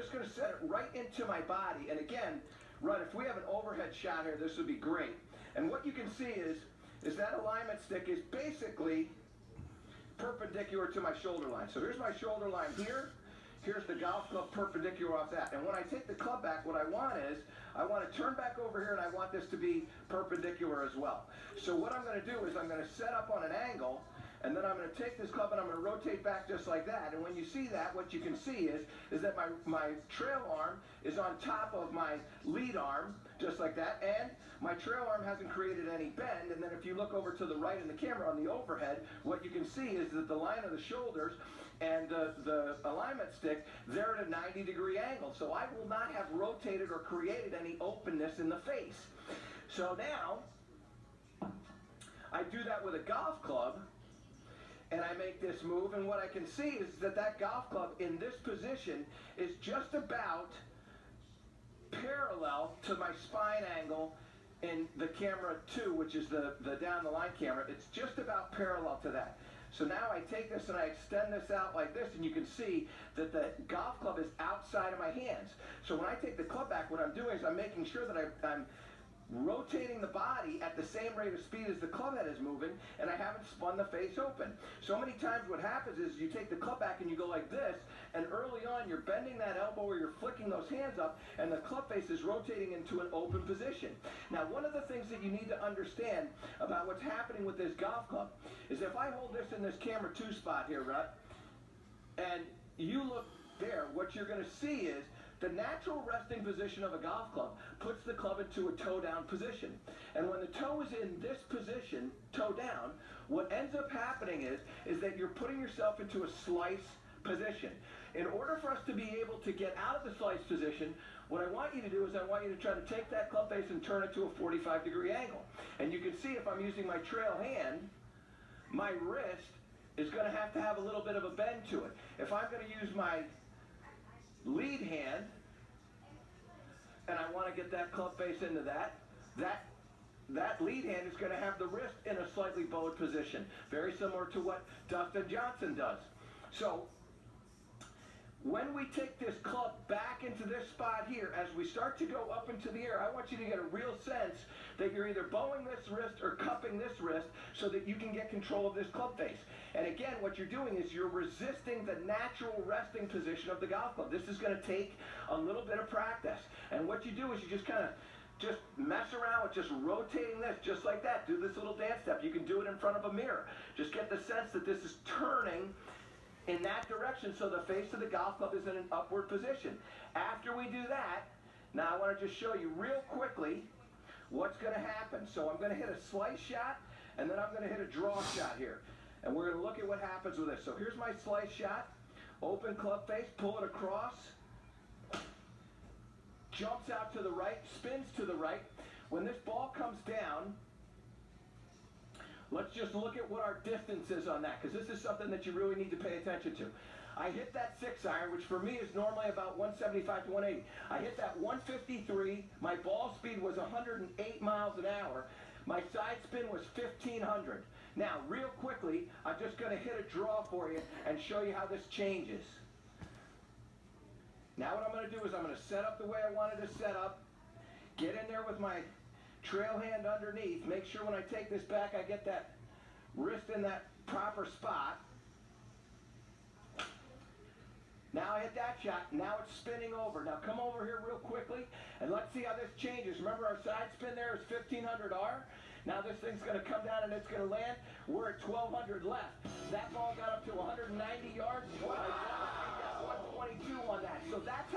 just going to set it right into my body. And again, Rudd, if we have an overhead shot here, this would be great. And what you can see is that alignment stick is basically perpendicular to my shoulder line. So here's my shoulder line here. Here's the golf club perpendicular off that. And when I take the club back, what I want to turn back over here, and I want this to be perpendicular as well. So what I'm going to do is I'm going to set up on an angle, and then I'm going to take this club and I'm going to rotate back just like that. And when you see that, what you can see is that my trail arm is on top of my lead arm, just like that, and my trail arm hasn't created any bend. And then if you look over to the right in the camera on the overhead, what you can see is that the line of the shoulders and the alignment stick, they're at a 90-degree angle. So I will not have rotated or created any openness in the face. So now, I do that with a golf club, and I make this move, and what I can see is that golf club in this position is just about parallel to my spine angle in the camera 2, which is the down the line camera. It's just about parallel to that. So now I take this and I extend this out like this, and you can see that the golf club is outside of my hands. So when I take the club back, what I'm doing is I'm making sure that I'm rotating the body at the same rate of speed as the club head is moving, and I haven't spun the face open. So many times what happens is you take the club back and you go like this, and early on you're bending that elbow or you're flicking those hands up, and the club face is rotating into an open position. Now, one of the things that you need to understand about what's happening with this golf club is if I hold this in this camera 2 spot here, right, and you look there, what you're going to see is the natural resting position of a golf club puts the club into a toe down position. And when the toe is in this position, toe down, what ends up happening is that you're putting yourself into a slice position. In order for us to be able to get out of the slice position, what I want you to do is I want you to try to take that club face and turn it to a 45-degree angle. And you can see if I'm using my trail hand, my wrist is going to have a little bit of a bend to it. If I'm going to use my lead hand, and I want to get that club face into that lead hand is going to have the wrist in a slightly bowed position, very similar to what Dustin Johnson does. So when we take this club back into this spot here, as we start to go up into the air, I want you to get a real sense that you're either bowing this wrist or cupping this wrist so that you can get control of this club face. And again, what you're doing is you're resisting the natural resting position of the golf club. This is going to take a little bit of practice. And what you do is you just kind of just mess around with just rotating this just like that. Do this little dance step. You can do it in front of a mirror. Just get the sense that this is turning in that direction so the face of the golf club is in an upward position. After we do that, now I want to just show you real quickly what's going to happen. So I'm going to hit a slice shot, and then I'm going to hit a draw shot here. And we're going to look at what happens with this. So here's my slice shot. Open club face, pull it across. Jumps out to the right, spins to the right. When this ball comes down, let's just look at what our distance is on that, because this is something that you really need to pay attention to. I hit that 6-iron, which for me is normally about 175 to 180. I hit that 153. My ball speed was 108 miles an hour. My side spin was 1,500. Now, real quickly, I'm just going to hit a draw for you and show you how this changes. Now what I'm going to do is I'm going to set up the way I wanted to set up, get in there with my trail hand underneath, make sure when I take this back I get that wrist in that proper spot. Now I hit that shot, now it's spinning over. Now come over here real quickly and let's see how this changes. Remember our side spin there is 1,500R? Now this thing's going to come down and it's going to land. We're at 1,200 left. That ball got up to 190 yards. Wow. I got 122 on that. So that's how